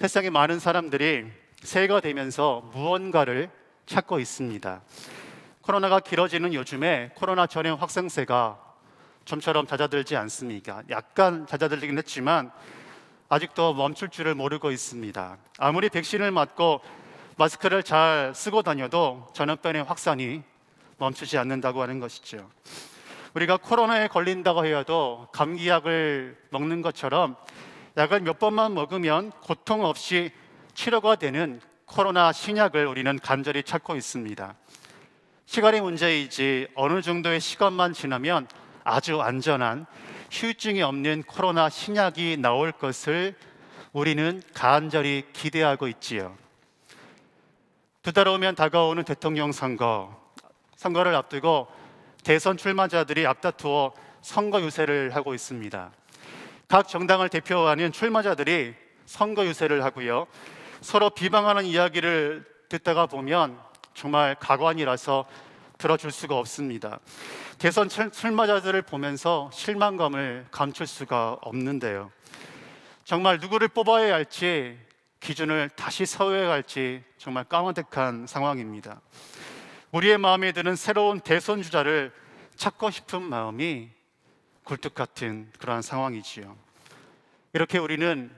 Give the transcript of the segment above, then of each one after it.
세상에 많은 사람들이 새해가 되면서 무언가를 찾고 있습니다. 코로나가 길어지는 요즘에 코로나 전염 확산세가 좀처럼 잦아들지 않습니까? 약간 잦아들긴 했지만 아직도 멈출 줄을 모르고 있습니다. 아무리 백신을 맞고 마스크를 잘 쓰고 다녀도 전염병의 확산이 멈추지 않는다고 하는 것이죠. 우리가 코로나에 걸린다고 해도 감기약을 먹는 것처럼 약을 몇 번만 먹으면 고통 없이 치료가 되는 코로나 신약을 우리는 간절히 찾고 있습니다. 시간의 문제이지 어느 정도의 시간만 지나면 아주 안전한 후유증이 없는 코로나 신약이 나올 것을 우리는 간절히 기대하고 있지요. 두 달 후면 다가오는 대통령 선거를 앞두고 대선 출마자들이 앞다투어 선거 유세를 하고 있습니다. 각 정당을 대표하는 출마자들이 선거 유세를 하고요. 서로 비방하는 이야기를 듣다가 보면 정말 가관이라서 들어줄 수가 없습니다. 대선 출마자들을 보면서 실망감을 감출 수가 없는데요. 정말 누구를 뽑아야 할지 기준을 다시 세워야 할지 정말 까마득한 상황입니다. 우리의 마음에 드는 새로운 대선 주자를 찾고 싶은 마음이 굴뚝 같은 그러한 상황이지요. 이렇게 우리는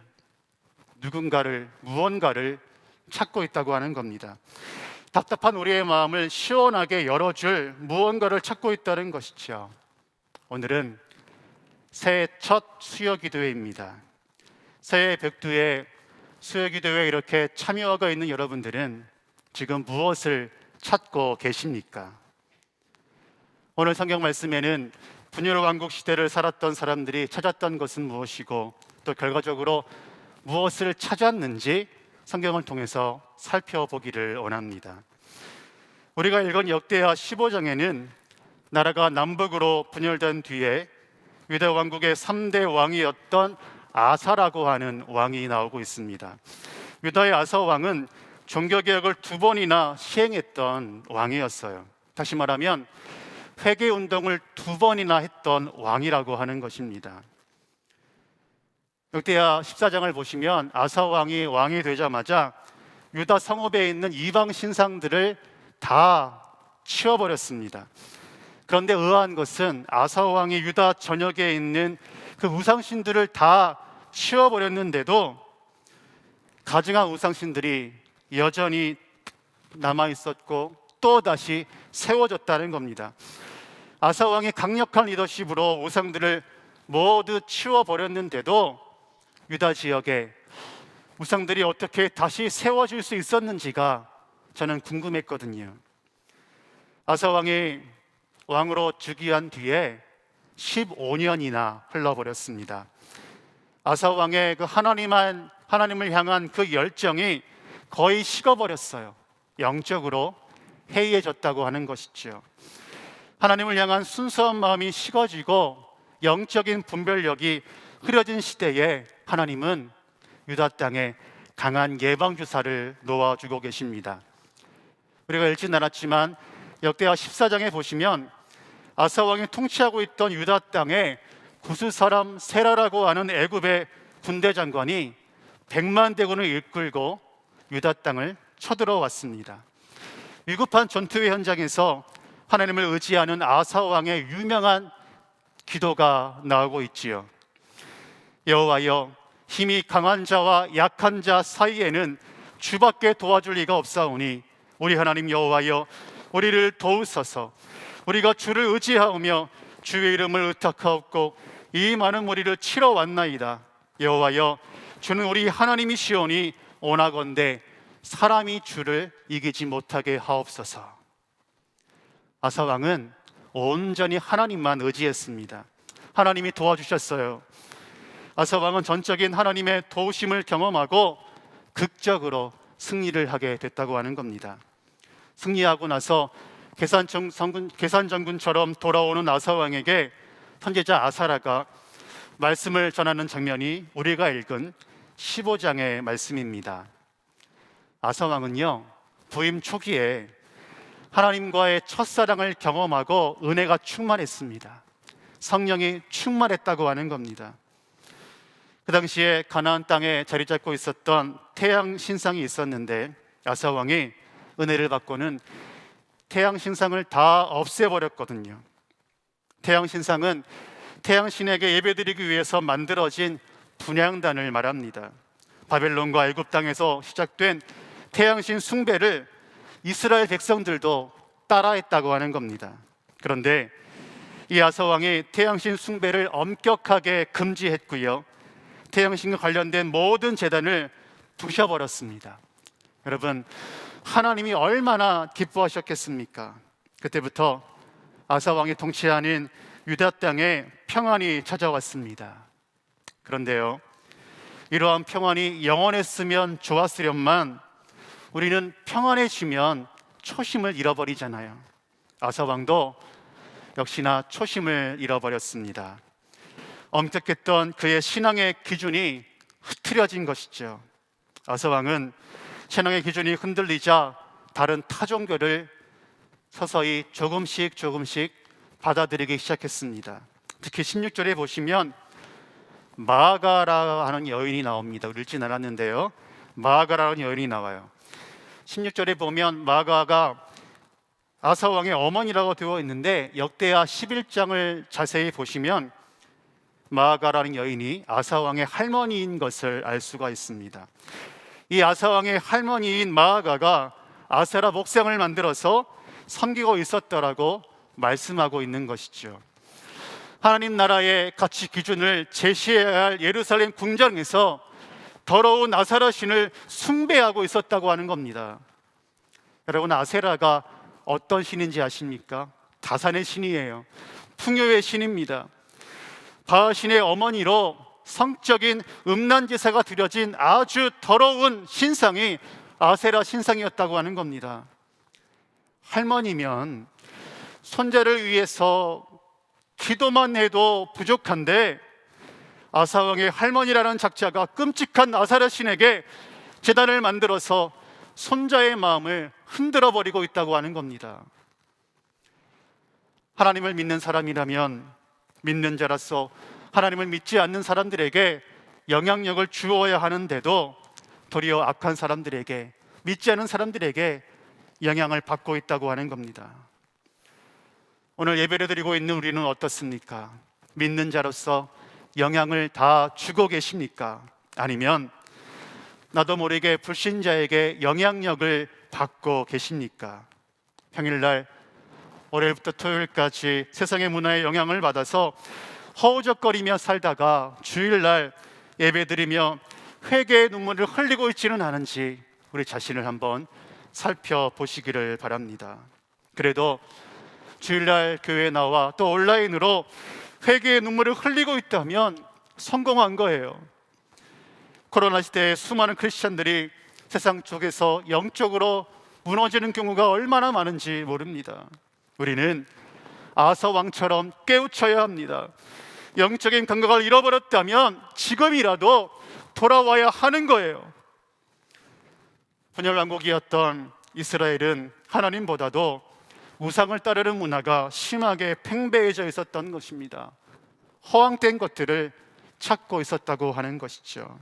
무언가를 찾고 있다고 하는 겁니다. 답답한 우리의 마음을 시원하게 열어줄 무언가를 찾고 있다는 것이죠. 오늘은 새해 첫 수요기도회입니다. 새해 벽두에 수요기도회에 이렇게 참여하고 있는 여러분들은 지금 무엇을 찾고 계십니까? 오늘 성경 말씀에는 분열 왕국 시대를 살았던 사람들이 찾았던 것은 무엇이고 또 결과적으로 무엇을 찾았는지 성경을 통해서 살펴보기를 원합니다. 우리가 읽은 역대하 15장에는 나라가 남북으로 분열된 뒤에 유다 왕국의 3대 왕이었던 아사라고 하는 왕이 나오고 있습니다. 유다의 아사 왕은 종교개혁을 2번이나 시행했던 왕이었어요. 다시 말하면 회개운동을 2번이나 했던 왕이라고 하는 것입니다. 역대하 14장을 보시면 아사 왕이 되자마자 유다 성읍에 있는 이방 신상들을 다 치워버렸습니다. 그런데 의아한 것은 아사 왕이 유다 전역에 있는 그 우상신들을 다 치워버렸는데도 가증한 우상신들이 여전히 남아 있었고 또 다시 세워졌다는 겁니다. 아사 왕이 강력한 리더십으로 우상들을 모두 치워버렸는데도 유다 지역에 우상들이 어떻게 다시 세워질 수 있었는지가 저는 궁금했거든요. 아사 왕이 왕으로 즉위한 뒤에 15년이나 흘러버렸습니다. 아사 왕의 그 하나님을 향한 그 열정이 거의 식어버렸어요. 영적으로 해이해졌다고 하는 것이죠. 하나님을 향한 순수한 마음이 식어지고 영적인 분별력이 흐려진 시대에 하나님은 유다 땅에 강한 예방주사를 놓아주고 계십니다. 우리가 읽진 않았지만 역대하 14장에 보시면 아사 왕이 통치하고 있던 유다 땅에 구스 사람 세라라고 하는 애굽의 군대 장관이 100만 대군을 이끌고 유다 땅을 쳐들어왔습니다. 위급한 전투의 현장에서 하나님을 의지하는 아사 왕의 유명한 기도가 나오고 있지요. 여호와여, 힘이 강한 자와 약한 자 사이에는 주밖에 도와줄 리가 없사오니 우리 하나님 여호와여, 우리를 도우소서. 우리가 주를 의지하오며 주의 이름을 의탁하옵고 이 많은 무리를 치러 왔나이다. 여호와여, 주는 우리 하나님이시오니 원하건대 사람이 주를 이기지 못하게 하옵소서. 아사 왕은 온전히 하나님만 의지했습니다. 하나님이 도와주셨어요. 아사 왕은 전적인 하나님의 도우심을 경험하고 극적으로 승리를 하게 됐다고 하는 겁니다. 승리하고 나서 계산정군처럼 돌아오는 아사 왕에게 선지자 아사라가 말씀을 전하는 장면이 우리가 읽은 15장의 말씀입니다. 아사 왕은요, 부임 초기에 하나님과의 첫사랑을 경험하고 은혜가 충만했습니다. 성령이 충만했다고 하는 겁니다. 그 당시에 가나안 땅에 자리 잡고 있었던 태양 신상이 있었는데 아사 왕이 은혜를 받고는 태양 신상을 다 없애버렸거든요. 태양 신상은 태양 신에게 예배드리기 위해서 만들어진 분향단을 말합니다. 바벨론과 애굽 땅에서 시작된 태양신 숭배를 이스라엘 백성들도 따라했다고 하는 겁니다. 그런데 이 아사 왕이 태양신 숭배를 엄격하게 금지했고요, 태양신과 관련된 모든 제단을 부셔버렸습니다. 여러분, 하나님이 얼마나 기뻐하셨겠습니까? 그때부터 아사 왕이 통치하는 유다 땅에 평안이 찾아왔습니다. 그런데요, 이러한 평안이 영원했으면 좋았으련만 우리는 평안해지면 초심을 잃어버리잖아요. 아사 왕도 역시나 초심을 잃어버렸습니다. 엄격했던 그의 신앙의 기준이 흐트려진 것이죠. 아사 왕은 신앙의 기준이 흔들리자 다른 타종교를 서서히 조금씩 받아들이기 시작했습니다. 특히 16절에 보시면 마아가라 하는 여인이 나옵니다. 읽진 않았는데요, 마아가라는 여인이 나와요. 16절에 보면 마아가가 아사 왕의 어머니라고 되어 있는데 역대하 11장을 자세히 보시면 마아가라는 여인이 아사 왕의 할머니인 것을 알 수가 있습니다. 이 아사 왕의 할머니인 마아가가 아세라 목상을 만들어서 섬기고 있었더라고 말씀하고 있는 것이죠. 하나님 나라의 가치 기준을 제시해야 할 예루살렘 궁전에서 더러운 아세라 신을 숭배하고 있었다고 하는 겁니다. 여러분, 아세라가 어떤 신인지 아십니까? 다산의 신이에요. 풍요의 신입니다. 바알신의 어머니로 성적인 음란 제사가 드려진 아주 더러운 신상이 아세라 신상이었다고 하는 겁니다. 할머니면 손자를 위해서 기도만 해도 부족한데 아사 왕의 할머니라는 작자가 끔찍한 아세라 신에게 제단을 만들어서 손자의 마음을 흔들어 버리고 있다고 하는 겁니다. 하나님을 믿는 사람이라면 믿는 자로서 하나님을 믿지 않는 사람들에게 영향력을 주어야 하는데도 도리어 악한 사람들에게, 믿지 않은 사람들에게 영향을 받고 있다고 하는 겁니다. 오늘 예배를 드리고 있는 우리는 어떻습니까? 믿는 자로서 영향을 다 주고 계십니까? 아니면 나도 모르게 불신자에게 영향력을 받고 계십니까? 평일날 월요일부터 토요일까지 세상의 문화에 영향을 받아서 허우적거리며 살다가 주일날 예배드리며 회개의 눈물을 흘리고 있지는 않은지 우리 자신을 한번 살펴보시기를 바랍니다. 그래도 주일날 교회에 나와 또 온라인으로 회개의 눈물을 흘리고 있다면 성공한 거예요. 코로나 시대에 수많은 크리스찬들이 세상 속에서 영적으로 무너지는 경우가 얼마나 많은지 모릅니다. 우리는 아사 왕처럼 깨우쳐야 합니다. 영적인 감각을 잃어버렸다면 지금이라도 돌아와야 하는 거예요. 분열 왕국이었던 이스라엘은 하나님보다도 우상을 따르는 문화가 심하게 팽배해져 있었던 것입니다. 허황된 것들을 찾고 있었다고 하는 것이죠.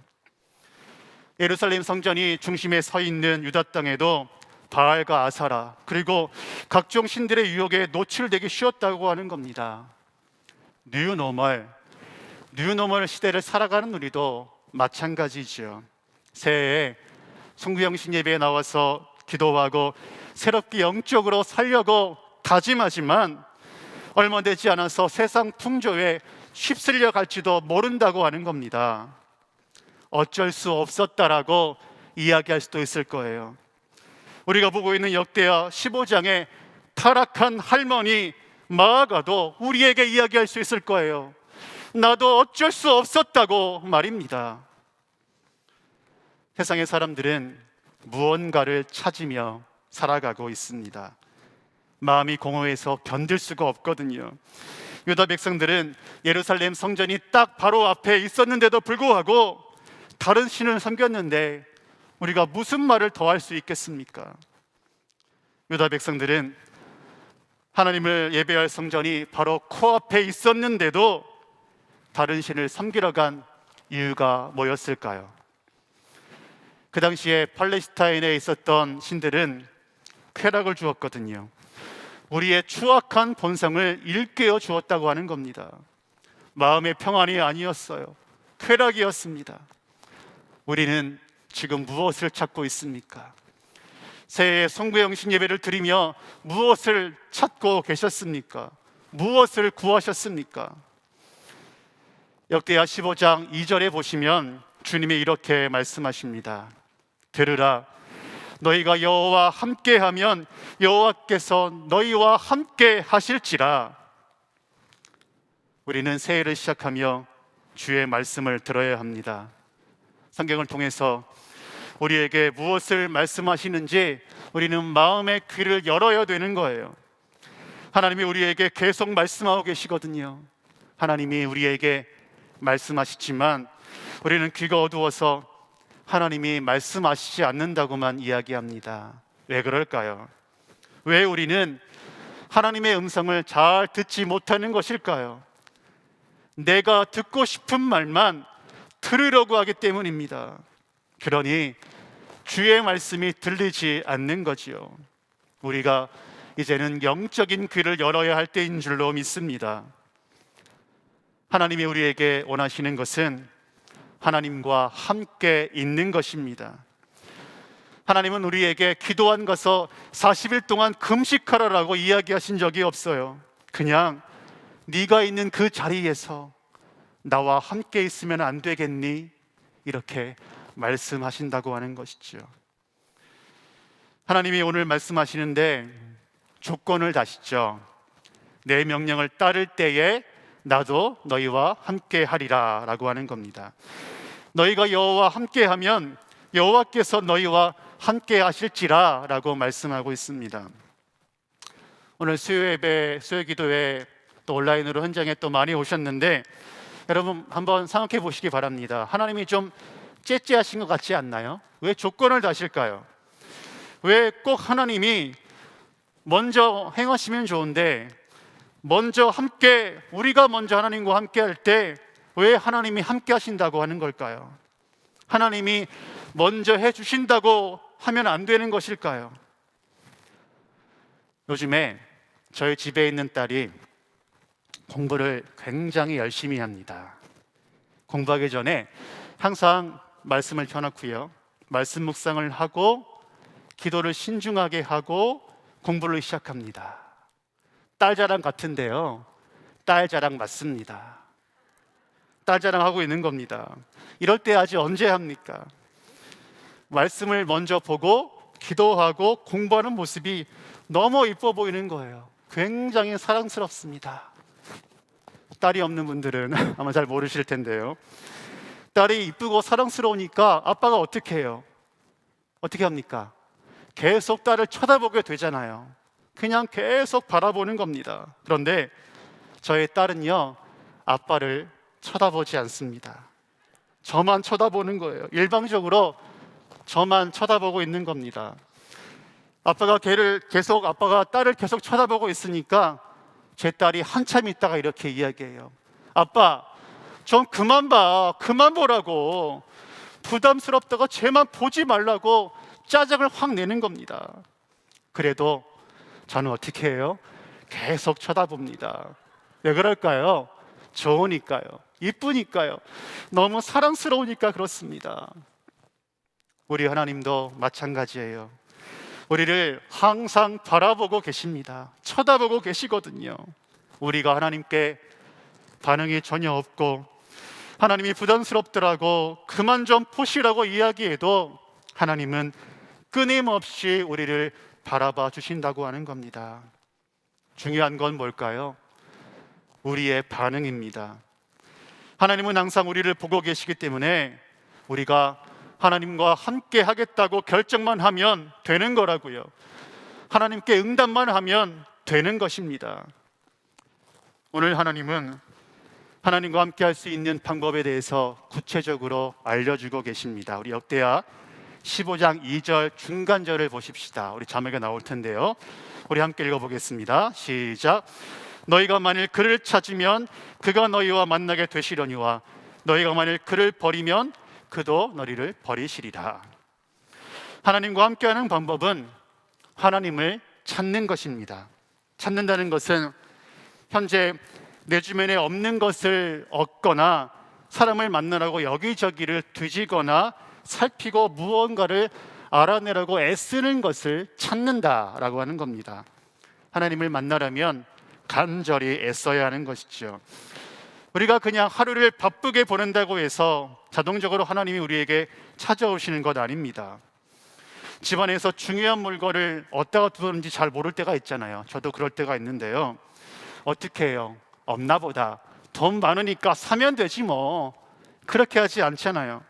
예루살렘 성전이 중심에 서 있는 유다 땅에도 바알과 아사라 그리고 각종 신들의 유혹에 노출되기 쉬웠다고 하는 겁니다. 뉴노멀 시대를 살아가는 우리도 마찬가지죠. 새해에 성구영신 예배에 나와서 기도하고 새롭게 영적으로 살려고 다짐하지만 얼마 되지 않아서 세상 풍조에 휩쓸려 갈지도 모른다고 하는 겁니다. 어쩔 수 없었다라고 이야기할 수도 있을 거예요. 우리가 보고 있는 역대하 15장의 타락한 할머니 마아가도 우리에게 이야기할 수 있을 거예요. 나도 어쩔 수 없었다고 말입니다. 세상의 사람들은 무언가를 찾으며 살아가고 있습니다. 마음이 공허해서 견딜 수가 없거든요. 유다 백성들은 예루살렘 성전이 딱 바로 앞에 있었는데도 불구하고 다른 신을 섬겼는데 우리가 무슨 말을 더 할 수 있겠습니까? 유다 백성들은 하나님을 예배할 성전이 바로 코앞에 있었는데도 다른 신을 섬기러 간 이유가 뭐였을까요? 그 당시에 팔레스타인에 있었던 신들은 쾌락을 주었거든요. 우리의 추악한 본성을 일깨워 주었다고 하는 겁니다. 마음의 평안이 아니었어요. 쾌락이었습니다. 우리는 지금 무엇을 찾고 있습니까? 새해 송구영신 예배를 드리며 무엇을 찾고 계셨습니까? 무엇을 구하셨습니까? 역대하 15장 2절에 보시면 주님이 이렇게 말씀하십니다. 들으라, 너희가 여호와와 함께하면 여호와께서 너희와 함께 하실지라. 우리는 새해를 시작하며 주의 말씀을 들어야 합니다. 성경을 통해서 우리에게 무엇을 말씀하시는지 우리는 마음의 귀를 열어야 되는 거예요. 하나님이 우리에게 계속 말씀하고 계시거든요. 하나님이 우리에게 말씀하시지만 우리는 귀가 어두워서 하나님이 말씀하시지 않는다고만 이야기합니다. 왜 그럴까요? 왜 우리는 하나님의 음성을 잘 듣지 못하는 것일까요? 내가 듣고 싶은 말만 들으려고 하기 때문입니다. 그러니 주의 말씀이 들리지 않는 거지요. 우리가 이제는 영적인 귀를 열어야 할 때인 줄로 믿습니다. 하나님이 우리에게 원하시는 것은 하나님과 함께 있는 것입니다. 하나님은 우리에게 기도한 가서 40일 동안 금식하라라고 이야기하신 적이 없어요. 그냥 네가 있는 그 자리에서 나와 함께 있으면 안 되겠니? 이렇게 말씀하신다고 하는 것이죠. 하나님이 오늘 말씀하시는데 조건을 다시죠. 내 명령을 따를 때에 나도 너희와 함께 하리라 라고 하는 겁니다. 너희가 여호와와 함께 하면 여호와께서 너희와 함께 하실지라 라고 말씀하고 있습니다. 오늘 수요예배, 수요기도회 또 온라인으로 현장에 또 많이 오셨는데 여러분 한번 생각해 보시기 바랍니다. 하나님이 좀 째째하신 것 같지 않나요? 왜 조건을 다실까요? 왜 꼭 하나님이 먼저 행하시면 좋은데 먼저 함께, 우리가 먼저 하나님과 함께 할 때 왜 하나님이 함께 하신다고 하는 걸까요? 하나님이 먼저 해주신다고 하면 안 되는 것일까요? 요즘에 저희 집에 있는 딸이 공부를 굉장히 열심히 합니다. 공부하기 전에 항상 말씀을 펴놓고요, 말씀 묵상을 하고 기도를 신중하게 하고 공부를 시작합니다. 딸 자랑 같은데요, 딸 자랑 맞습니다. 딸 자랑하고 있는 겁니다. 이럴 때 아직 언제 합니까? 말씀을 먼저 보고 기도하고 공부하는 모습이 너무 이뻐 보이는 거예요. 굉장히 사랑스럽습니다. 딸이 없는 분들은 아마 잘 모르실 텐데요, 딸이 이쁘고 사랑스러우니까 아빠가 어떻게 해요? 어떻게 합니까? 계속 딸을 쳐다보게 되잖아요. 그냥 계속 바라보는 겁니다. 그런데 저의 딸은요, 아빠를 쳐다보지 않습니다. 저만 쳐다보는 거예요. 일방적으로 저만 쳐다보고 있는 겁니다. 아빠가 딸을 계속 쳐다보고 있으니까 제 딸이 한참 있다가 이렇게 이야기해요. 아빠, 좀 그만 봐. 그만 보라고. 부담스럽다고 쟤만 보지 말라고 짜증을 확 내는 겁니다. 그래도 저는 어떻게 해요? 계속 쳐다봅니다. 왜 그럴까요? 좋으니까요. 이쁘니까요. 너무 사랑스러우니까 그렇습니다. 우리 하나님도 마찬가지예요. 우리를 항상 바라보고 계십니다. 쳐다보고 계시거든요. 우리가 하나님께 반응이 전혀 없고 하나님이 부담스럽더라고 그만 좀 보시라고 이야기해도 하나님은 끊임없이 우리를 바라봐 주신다고 하는 겁니다. 중요한 건 뭘까요? 우리의 반응입니다. 하나님은 항상 우리를 보고 계시기 때문에 우리가 하나님과 함께 하겠다고 결정만 하면 되는 거라고요. 하나님께 응답만 하면 되는 것입니다. 오늘 하나님은 하나님과 함께 할 수 있는 방법에 대해서 구체적으로 알려주고 계십니다. 우리 역대하 15장 2절 중간절을 보십시다. 우리 자막에 나올 텐데요, 우리 함께 읽어보겠습니다. 시작. 너희가 만일 그를 찾으면 그가 너희와 만나게 되시려니와 너희가 만일 그를 버리면 그도 너희를 버리시리라. 하나님과 함께하는 방법은 하나님을 찾는 것입니다. 찾는다는 것은 현재 내 주변에 없는 것을 얻거나 사람을 만나라고 여기저기를 뒤지거나 살피고 무언가를 알아내라고 애쓰는 것을 찾는다라고 하는 겁니다. 하나님을 만나려면 간절히 애써야 하는 것이죠. 우리가 그냥 하루를 바쁘게 보낸다고 해서 자동적으로 하나님이 우리에게 찾아오시는 것 아닙니다. 집안에서 중요한 물건을 어디다가 두는지 잘 모를 때가 있잖아요. 저도 그럴 때가 있는데요. 어떻게 해요? 없나 보다. 돈 많으니까 사면 되지 뭐. 그렇게 하지 않잖아요.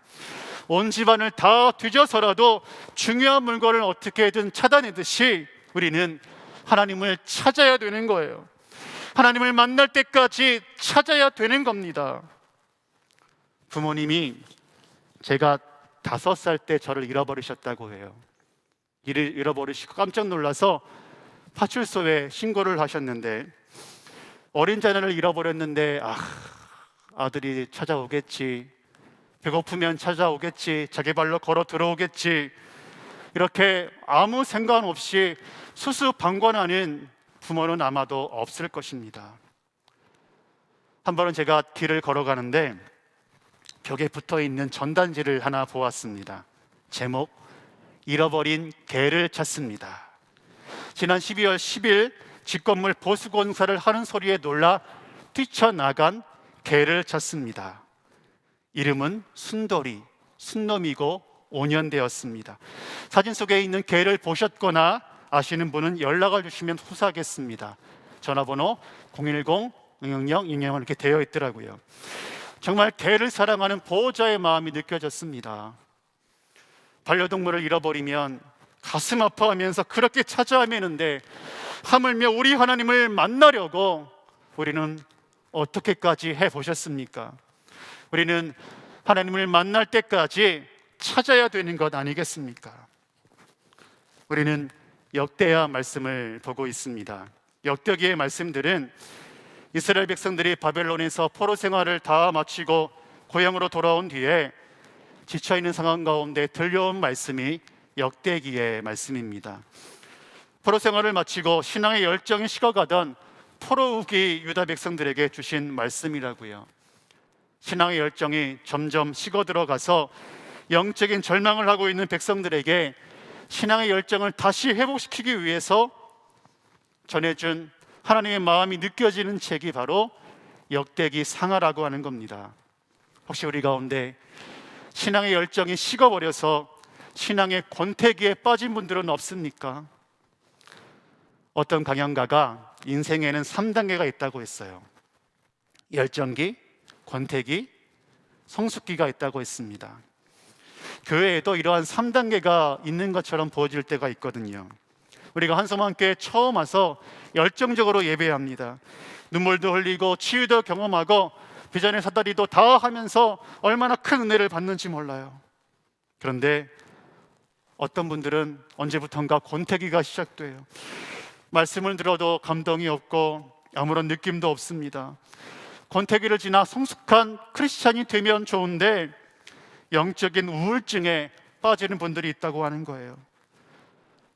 온 집안을 다 뒤져서라도 중요한 물건을 어떻게든 찾아내듯이 우리는 하나님을 찾아야 되는 거예요. 하나님을 만날 때까지 찾아야 되는 겁니다. 부모님이 제가 5살 때 저를 잃어버리셨다고 해요. 이를 잃어버리시고 깜짝 놀라서 파출소에 신고를 하셨는데, 어린 자녀를 잃어버렸는데 아들이 찾아오겠지, 배고프면 찾아오겠지, 자기 발로 걸어 들어오겠지, 이렇게 아무 생각 없이 수수방관하는 부모는 아마도 없을 것입니다. 한 번은 제가 길을 걸어가는데 벽에 붙어있는 전단지를 하나 보았습니다. 제목, 잃어버린 개를 찾습니다. 지난 12월 10일 집건물 보수공사를 하는 소리에 놀라 뛰쳐나간 개를 찾습니다. 이름은 순돌이, 순놈이고 5년 되었습니다. 사진 속에 있는 개를 보셨거나 아시는 분은 연락을 주시면 후사하겠습니다. 전화번호 010-000-00 이렇게 되어 있더라고요. 정말 개를 사랑하는 보호자의 마음이 느껴졌습니다. 반려동물을 잃어버리면 가슴 아파하면서 그렇게 찾아 헤매는데, 하물며 우리 하나님을 만나려고 우리는 어떻게까지 해보셨습니까? 우리는 하나님을 만날 때까지 찾아야 되는 것 아니겠습니까? 우리는 역대하 말씀을 보고 있습니다. 역대기의 말씀들은 이스라엘 백성들이 바벨론에서 포로 생활을 다 마치고 고향으로 돌아온 뒤에 지쳐있는 상황 가운데 들려온 말씀이 역대기의 말씀입니다. 포로 생활을 마치고 신앙의 열정이 식어가던 포로우기 유다 백성들에게 주신 말씀이라고요. 신앙의 열정이 점점 식어들어가서 영적인 절망을 하고 있는 백성들에게 신앙의 열정을 다시 회복시키기 위해서 전해준 하나님의 마음이 느껴지는 책이 바로 역대기 상하라고 하는 겁니다. 혹시 우리 가운데 신앙의 열정이 식어버려서 신앙의 권태기에 빠진 분들은 없습니까? 어떤 강연가가 인생에는 3단계가 있다고 했어요. 열정기, 권태기, 성숙기가 있다고 했습니다. 교회에도 이러한 3단계가 있는 것처럼 보여질 때가 있거든요. 우리가 한섬함께 처음 와서 열정적으로 예배합니다. 눈물도 흘리고 치유도 경험하고 비전의 사다리도 다 하면서 얼마나 큰 은혜를 받는지 몰라요. 그런데 어떤 분들은 언제부턴가 권태기가 시작돼요. 말씀을 들어도 감동이 없고 아무런 느낌도 없습니다. 권태기를 지나 성숙한 크리스찬이 되면 좋은데 영적인 우울증에 빠지는 분들이 있다고 하는 거예요.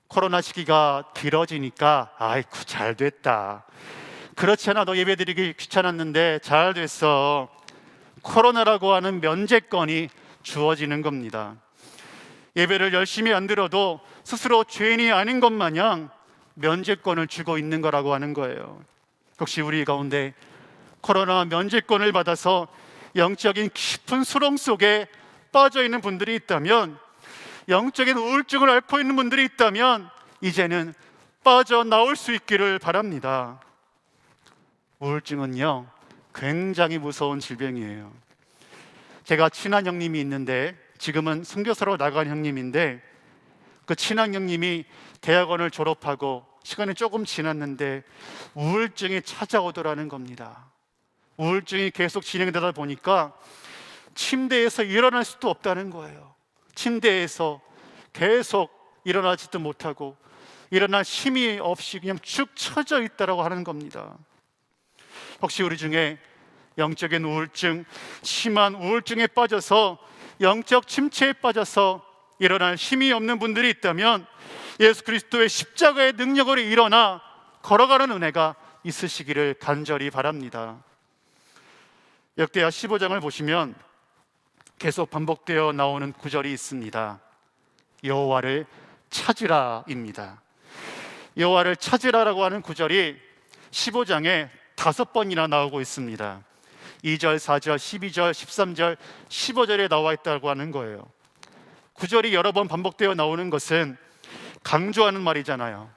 코로나 시기가 길어지니까 아이쿠 잘 됐다, 그렇지 않아도 예배드리기 귀찮았는데 잘 됐어, 코로나라고 하는 면제권이 주어지는 겁니다. 예배를 열심히 안 들어도 스스로 죄인이 아닌 것 마냥 면제권을 주고 있는 거라고 하는 거예요. 혹시 우리 가운데 코로나 면제권을 받아서 영적인 깊은 수렁 속에 빠져 있는 분들이 있다면, 영적인 우울증을 앓고 있는 분들이 있다면 이제는 빠져나올 수 있기를 바랍니다. 우울증은요, 굉장히 무서운 질병이에요. 제가 친한 형님이 있는데 지금은 선교사로 나간 형님인데, 그 친한 형님이 대학원을 졸업하고 시간이 조금 지났는데 우울증이 찾아오더라는 겁니다. 우울증이 계속 진행되다 보니까 침대에서 일어날 수도 없다는 거예요. 침대에서 계속 일어나지도 못하고 일어날 힘이 없이 그냥 축 처져 있다라고 하는 겁니다. 혹시 우리 중에 영적인 우울증, 심한 우울증에 빠져서 영적 침체에 빠져서 일어날 힘이 없는 분들이 있다면 예수 그리스도의 십자가의 능력으로 일어나 걸어가는 은혜가 있으시기를 간절히 바랍니다. 역대하 15장을 보시면 계속 반복되어 나오는 구절이 있습니다. 여호와를 찾으라입니다. 여호와를 찾으라라고 하는 구절이 15장에 5번이나 나오고 있습니다. 2절, 4절, 12절, 13절, 15절에 나와 있다고 하는 거예요. 구절이 여러 번 반복되어 나오는 것은 강조하는 말이잖아요.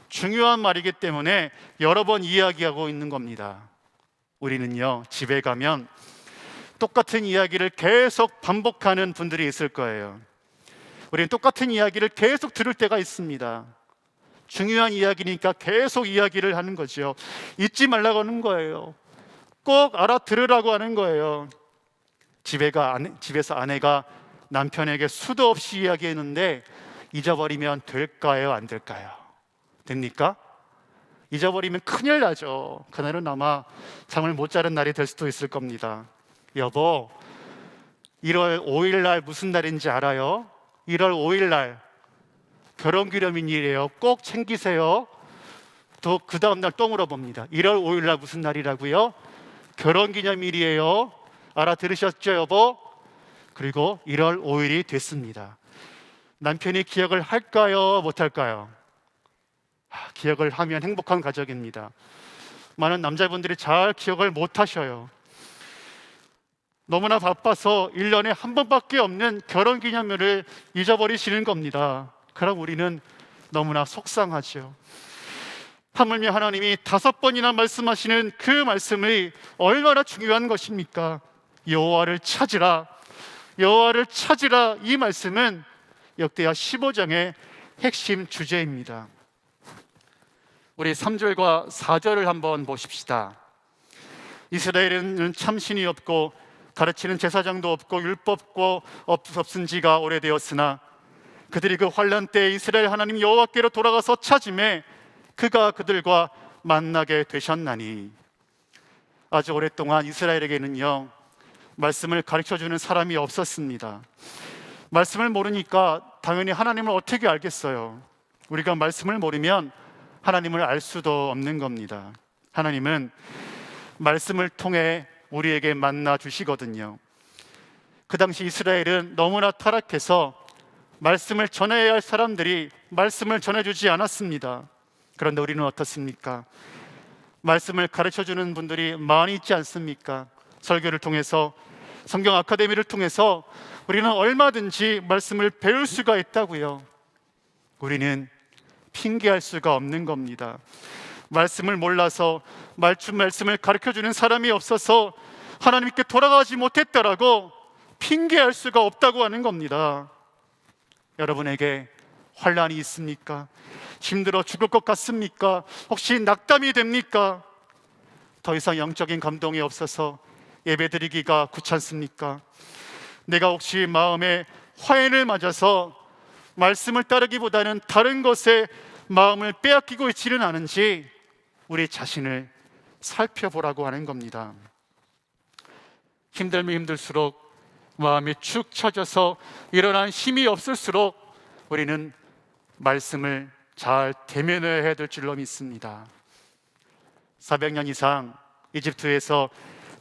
중요한 말이기 때문에 여러 번 이야기하고 있는 겁니다. 우리는요, 집에 가면 똑같은 이야기를 계속 반복하는 분들이 있을 거예요. 우리는 똑같은 이야기를 계속 들을 때가 있습니다. 중요한 이야기니까 계속 이야기를 하는 거죠. 잊지 말라고 하는 거예요. 꼭 알아들으라고 하는 거예요. 집에서 아내가 남편에게 수도 없이 이야기했는데 잊어버리면 될까요? 안 될까요? 됩니까? 잊어버리면 큰일 나죠. 그날은 아마 잠을 못 자는 날이 될 수도 있을 겁니다. 여보, 1월 5일 날 무슨 날인지 알아요? 1월 5일 날 결혼기념일이에요. 꼭 챙기세요. 또 그 다음날 또 물어봅니다. 1월 5일 날 무슨 날이라고요? 결혼기념일이에요. 알아들으셨죠, 여보? 그리고 1월 5일이 됐습니다. 남편이 기억을 할까요? 못할까요? 기억을 하면 행복한 가정입니다. 많은 남자분들이 잘 기억을 못하셔요. 너무나 바빠서 1년에 한 번밖에 없는 결혼기념일을 잊어버리시는 겁니다. 그럼 우리는 너무나 속상하죠. 하물며 하나님이 5번이나 말씀하시는 그 말씀이 얼마나 중요한 것입니까? 여호와를 찾으라, 여호와를 찾으라. 이 말씀은 역대하 15장의 핵심 주제입니다. 우리 3절과 4절을 한번 보십시다. 이스라엘에는 참신이 없고 가르치는 제사장도 없고 율법도 없은 지가 오래되었으나 그들이 그 환난 때에 이스라엘 하나님 여호와께로 돌아가서 찾음에 그가 그들과 만나게 되셨나니. 아주 오랫동안 이스라엘에게는요, 말씀을 가르쳐주는 사람이 없었습니다. 말씀을 모르니까 당연히 하나님을 어떻게 알겠어요? 우리가 말씀을 모르면 하나님을 알 수도 없는 겁니다. 하나님은 말씀을 통해 우리에게 만나 주시거든요. 그 당시 이스라엘은 너무나 타락해서 말씀을 전해야 할 사람들이 말씀을 전해주지 않았습니다. 그런데 우리는 어떻습니까? 말씀을 가르쳐주는 분들이 많이 있지 않습니까? 설교를 통해서, 성경 아카데미를 통해서 우리는 얼마든지 말씀을 배울 수가 있다고요. 우리는 핑계할 수가 없는 겁니다. 말씀을 몰라서 말씀을 가르쳐주는 사람이 없어서 하나님께 돌아가지 못했다라고 핑계할 수가 없다고 하는 겁니다. 여러분에게 환난이 있습니까? 힘들어 죽을 것 같습니까? 혹시 낙담이 됩니까? 더 이상 영적인 감동이 없어서 예배드리기가 귀찮습니까? 내가 혹시 마음에 화인을 맞아서 말씀을 따르기보다는 다른 것에 마음을 빼앗기고 있지는 않은지 우리 자신을 살펴보라고 하는 겁니다. 힘들면 힘들수록, 마음이 축 처져서 일어난 힘이 없을수록 우리는 말씀을 잘 대면해야 될 줄로 믿습니다. 400년 이상 이집트에서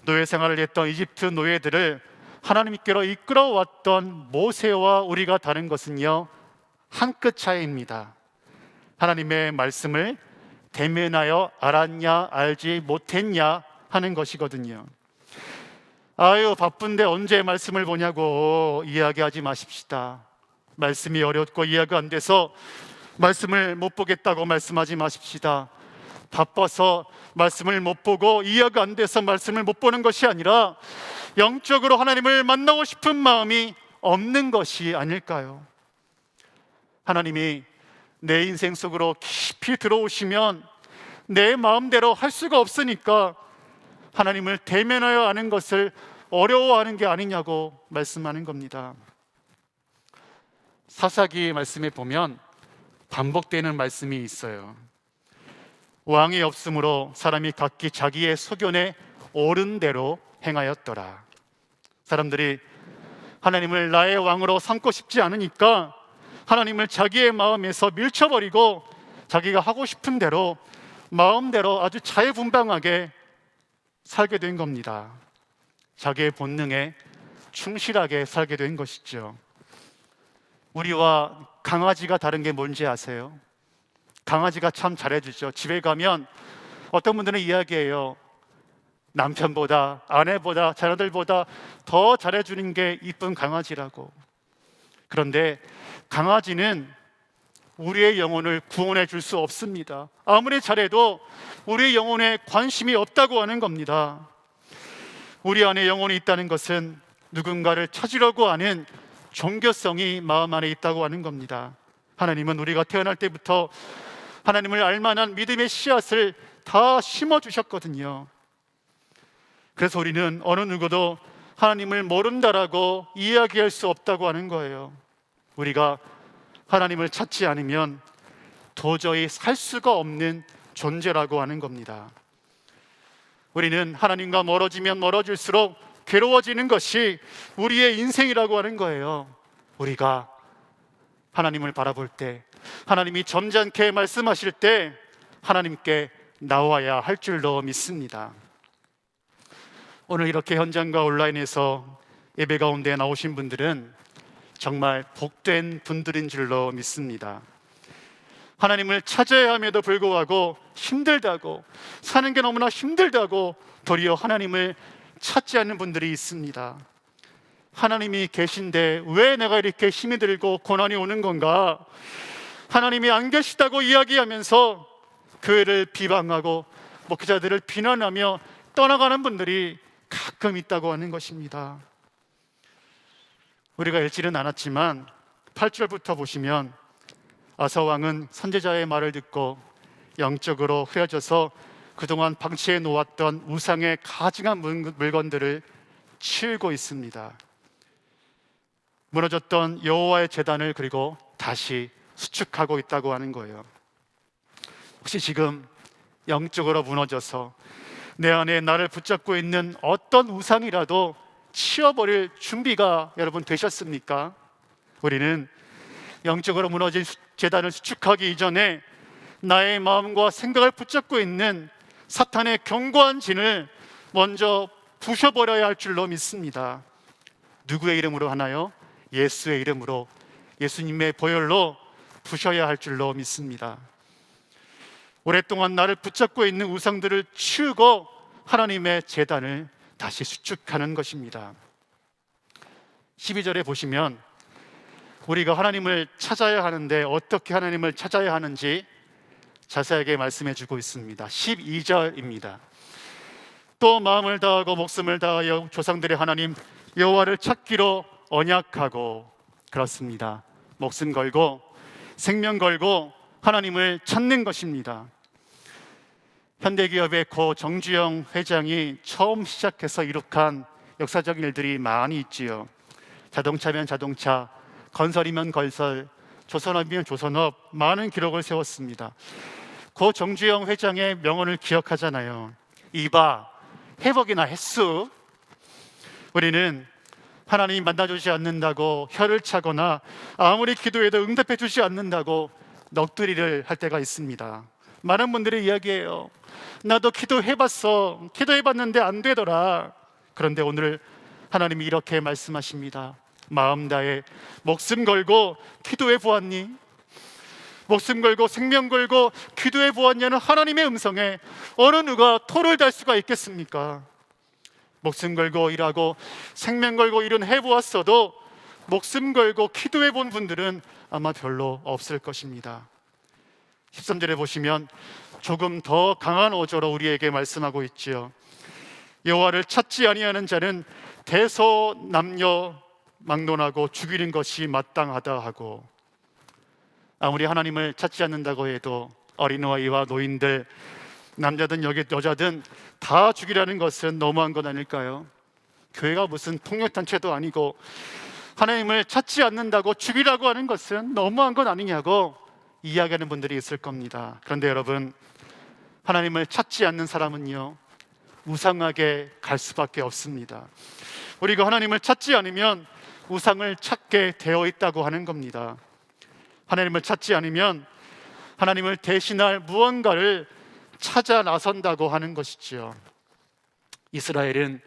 노예 생활을 했던 이집트 노예들을 하나님께로 이끌어왔던 모세와 우리가 다른 것은요, 한 끗 차이입니다. 하나님의 말씀을 대면하여 알았냐 알지 못했냐 하는 것이거든요. 아유, 바쁜데 언제 말씀을 보냐고 이야기하지 마십시다. 말씀이 어렵고 이해가 안 돼서 말씀을 못 보겠다고 말씀하지 마십시다. 바빠서 말씀을 못 보고 이해가 안 돼서 말씀을 못 보는 것이 아니라 영적으로 하나님을 만나고 싶은 마음이 없는 것이 아닐까요? 하나님이 내 인생 속으로 깊이 들어오시면 내 마음대로 할 수가 없으니까 하나님을 대면하여 아는 것을 어려워하는 게 아니냐고 말씀하는 겁니다. 사사기 말씀에 보면 반복되는 말씀이 있어요. 왕이 없으므로 사람이 각기 자기의 소견에 옳은 대로 행하였더라. 사람들이 하나님을 나의 왕으로 삼고 싶지 않으니까 하나님을 자기의 마음에서 밀쳐버리고 자기가 하고 싶은 대로 마음대로 아주 자유분방하게 살게 된 겁니다. 자기의 본능에 충실하게 살게 된 것이죠. 우리와 강아지가 다른 게 뭔지 아세요? 강아지가 참 잘해주죠. 집에 가면 어떤 분들은 이야기해요. 남편보다 아내보다 자녀들보다 더 잘해주는 게 이쁜 강아지라고. 그런데 강아지는 우리의 영혼을 구원해 줄 수 없습니다. 아무리 잘해도 우리의 영혼에 관심이 없다고 하는 겁니다. 우리 안에 영혼이 있다는 것은 누군가를 찾으려고 하는 종교성이 마음 안에 있다고 하는 겁니다. 하나님은 우리가 태어날 때부터 하나님을 알만한 믿음의 씨앗을 다 심어주셨거든요. 그래서 우리는 어느 누구도 하나님을 모른다라고 이야기할 수 없다고 하는 거예요. 우리가 하나님을 찾지 않으면 도저히 살 수가 없는 존재라고 하는 겁니다. 우리는 하나님과 멀어지면 멀어질수록 괴로워지는 것이 우리의 인생이라고 하는 거예요. 우리가 하나님을 바라볼 때, 하나님이 점잖게 말씀하실 때 하나님께 나와야 할 줄로 믿습니다. 오늘 이렇게 현장과 온라인에서 예배 가운데 나오신 분들은 정말 복된 분들인 줄로 믿습니다. 하나님을 찾아야 함에도 불구하고 힘들다고, 사는 게 너무나 힘들다고 도리어 하나님을 찾지 않는 분들이 있습니다. 하나님이 계신데 왜 내가 이렇게 힘이 들고 고난이 오는 건가? 하나님이 안 계시다고 이야기하면서 교회를 비방하고 목회자들을 비난하며 떠나가는 분들이 가끔 있다고 하는 것입니다. 우리가 읽지는 않았지만 8절부터 보시면 아사 왕은 선지자의 말을 듣고 영적으로 흐려져서 그동안 방치해 놓았던 우상의 가증한 물건들을 치우고 있습니다. 무너졌던 여호와의 제단을 그리고 다시 수축하고 있다고 하는 거예요. 혹시 지금 영적으로 무너져서 내 안에 나를 붙잡고 있는 어떤 우상이라도 치워버릴 준비가 여러분 되셨습니까? 우리는 영적으로 무너진 제단을 수축하기 이전에 나의 마음과 생각을 붙잡고 있는 사탄의 견고한 진을 먼저 부셔버려야 할 줄로 믿습니다. 누구의 이름으로 하나요? 예수의 이름으로, 예수님의 보혈로 부셔야 할 줄로 믿습니다. 오랫동안 나를 붙잡고 있는 우상들을 치우고 하나님의 제단을 다시 수축하는 것입니다. 12절에 보시면 우리가 하나님을 찾아야 하는데 어떻게 하나님을 찾아야 하는지 자세하게 말씀해 주고 있습니다. 12절입니다. 또 마음을 다하고 목숨을 다하여 조상들의 하나님 여호와를 찾기로 언약하고. 그렇습니다. 목숨 걸고 생명 걸고 하나님을 찾는 것입니다. 현대기업의 고 정주영 회장이 처음 시작해서 이룩한 역사적인 일들이 많이 있지요. 자동차면 자동차, 건설이면 건설, 조선업이면 조선업, 많은 기록을 세웠습니다. 고 정주영 회장의 명언을 기억하잖아요. 이봐, 회복이나 했수. 우리는 하나님이 만나주지 않는다고 혀를 차거나 아무리 기도해도 응답해 주지 않는다고 넋두리를 할 때가 있습니다. 많은 분들이 이야기해요. 나도 기도해봤어. 기도해봤는데 안 되더라. 그런데 오늘 하나님이 이렇게 말씀하십니다. 마음 다해 목숨 걸고 기도해 보았니? 목숨 걸고 생명 걸고 기도해 보았냐는 하나님의 음성에 어느 누가 토를 달 수가 있겠습니까? 목숨 걸고 일하고 생명 걸고 일은 해보았어도 목숨 걸고 기도해 본 분들은 아마 별로 없을 것입니다. 13절에 보시면 조금 더 강한 어조로 우리에게 말씀하고 있지요. 여호와를 찾지 아니하는 자는 대소남녀 막론하고 죽이는 것이 마땅하다 하고. 아무리 하나님을 찾지 않는다고 해도 어린아이와 노인들, 남자든 여자든 다 죽이라는 것은 너무한 것 아닐까요? 교회가 무슨 폭력단체도 아니고 하나님을 찾지 않는다고 죽이라고 하는 것은 너무한 것 아니냐고 이야기하는 분들이 있을 겁니다. 그런데 여러분, 하나님을 찾지 않는 사람은요, 우상하게 갈 수밖에 없습니다. 우리가 하나님을 찾지 않으면 우상을 찾게 되어 있다고 하는 겁니다. 하나님을 찾지 않으면 하나님을 대신할 무언가를 찾아 나선다고 하는 것이지요. 이스라엘은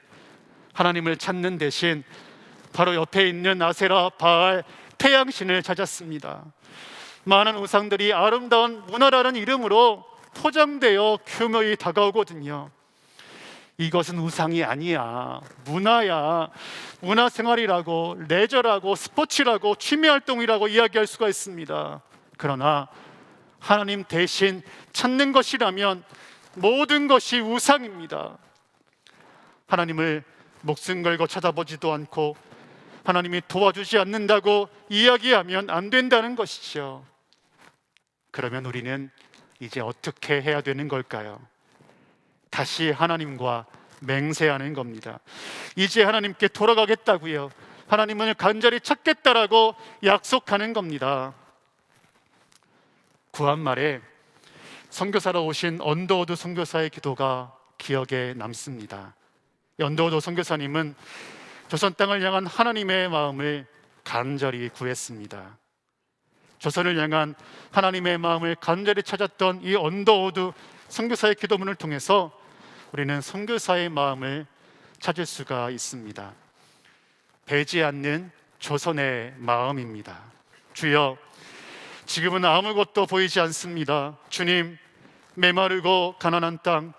하나님을 찾는 대신 바로 옆에 있는 아세라, 바알, 태양신을 찾았습니다. 많은 우상들이 아름다운 문화라는 이름으로 포장되어 교묘히 다가오거든요. 이것은 우상이 아니야, 문화야, 문화생활이라고, 레저라고, 스포츠라고, 취미활동이라고 이야기할 수가 있습니다. 그러나 하나님 대신 찾는 것이라면 모든 것이 우상입니다. 하나님을 목숨 걸고 찾아보지도 않고 하나님이 도와주지 않는다고 이야기하면 안 된다는 것이죠. 그러면 우리는 이제 어떻게 해야 되는 걸까요? 다시 하나님과 맹세하는 겁니다. 이제 하나님께 돌아가겠다고요. 하나님을 간절히 찾겠다라고 약속하는 겁니다. 구한말에 선교사로 오신 언더우드 선교사의 기도가 기억에 남습니다. 언더우드 선교사님은 조선 땅을 향한 하나님의 마음을 간절히 구했습니다. 조선을 향한 하나님의 마음을 간절히 찾았던 이 언더우드 선교사의 기도문을 통해서 우리는 선교사의 마음을 찾을 수가 있습니다. 배지 않는 조선의 마음입니다. 주여, 지금은 아무것도 보이지 않습니다. 주님, 메마르고 가난한 땅,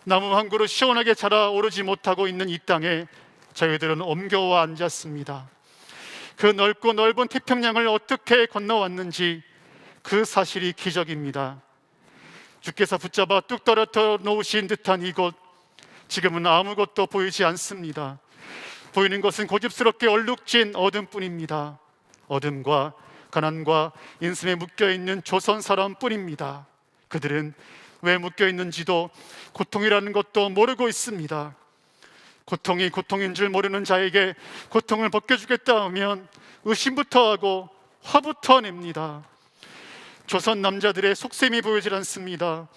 나무 한 그루 시원하게 자라 오르지 못하고 있는 이 땅에 저희들은 옮겨와 앉았습니다. 그 넓고 넓은 태평양을 어떻게 건너왔는지 그 사실이 기적입니다. 주께서 붙잡아 뚝 떨어뜨려 놓으신 듯한 이곳, 지금은 아무것도 보이지 않습니다. 보이는 것은 고집스럽게 얼룩진 어둠뿐입니다. 어둠과 가난과 인심에 묶여있는 조선 사람뿐입니다. 그들은 왜 묶여있는지도 고통이라는 것도 모르고 있습니다. 고통이 고통인 줄 모르는 자에게 고통을 벗겨주겠다 하면 의심부터 하고 화부터 냅니다. 조선 남자들의 속셈이 보이질 않습니다.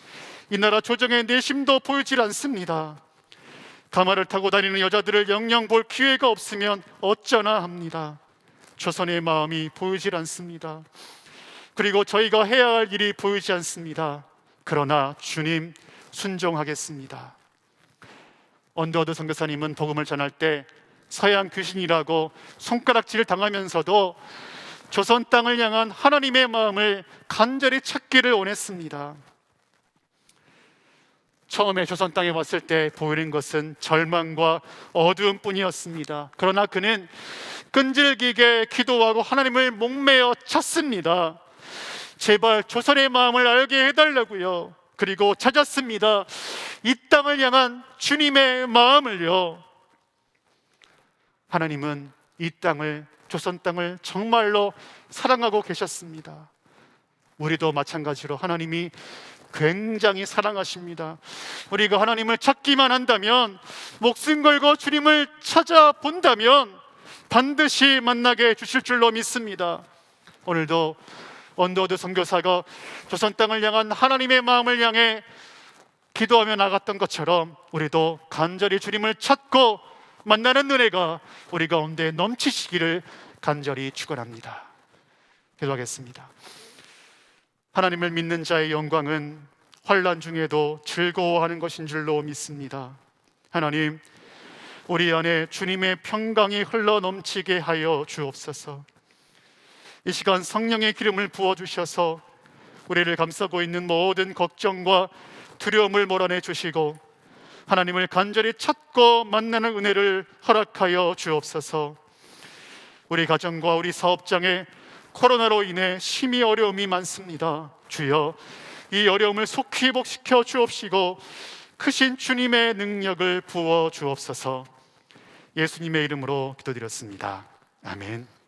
이 나라 조정의 내심도 보이질 않습니다. 가마를 타고 다니는 여자들을 영영 볼 기회가 없으면 어쩌나 합니다. 조선의 마음이 보이질 않습니다. 그리고 저희가 해야 할 일이 보이지 않습니다. 그러나 주님, 순종하겠습니다. 언더우드 선교사님은 복음을 전할 때 서양 귀신이라고 손가락질을 당하면서도 조선 땅을 향한 하나님의 마음을 간절히 찾기를 원했습니다. 처음에 조선 땅에 왔을 때 보이는 것은 절망과 어두움뿐이었습니다. 그러나 그는 끈질기게 기도하고 하나님을 목매어 찾습니다. 제발 조선의 마음을 알게 해달라고요. 그리고 찾았습니다. 이 땅을 향한 주님의 마음을요. 하나님은 이 땅을, 조선 땅을 정말로 사랑하고 계셨습니다. 우리도 마찬가지로 하나님이 굉장히 사랑하십니다. 우리가 하나님을 찾기만 한다면, 목숨 걸고 주님을 찾아본다면 반드시 만나게 주실 줄로 믿습니다. 오늘도 언더우드 선교사가 조선 땅을 향한 하나님의 마음을 향해 기도하며 나갔던 것처럼 우리도 간절히 주님을 찾고 만나는 은혜가 우리 가운데 넘치시기를 간절히 축원합니다. 기도하겠습니다. 하나님을 믿는 자의 영광은 환난 중에도 즐거워하는 것인 줄로 믿습니다. 하나님, 우리 안에 주님의 평강이 흘러 넘치게 하여 주옵소서. 이 시간 성령의 기름을 부어주셔서 우리를 감싸고 있는 모든 걱정과 두려움을 몰아내 주시고 하나님을 간절히 찾고 만나는 은혜를 허락하여 주옵소서. 우리 가정과 우리 사업장에 코로나로 인해 심히 어려움이 많습니다. 주여, 이 어려움을 속히 회복시켜 주옵시고 크신 주님의 능력을 부어 주옵소서. 예수님의 이름으로 기도드렸습니다. 아멘.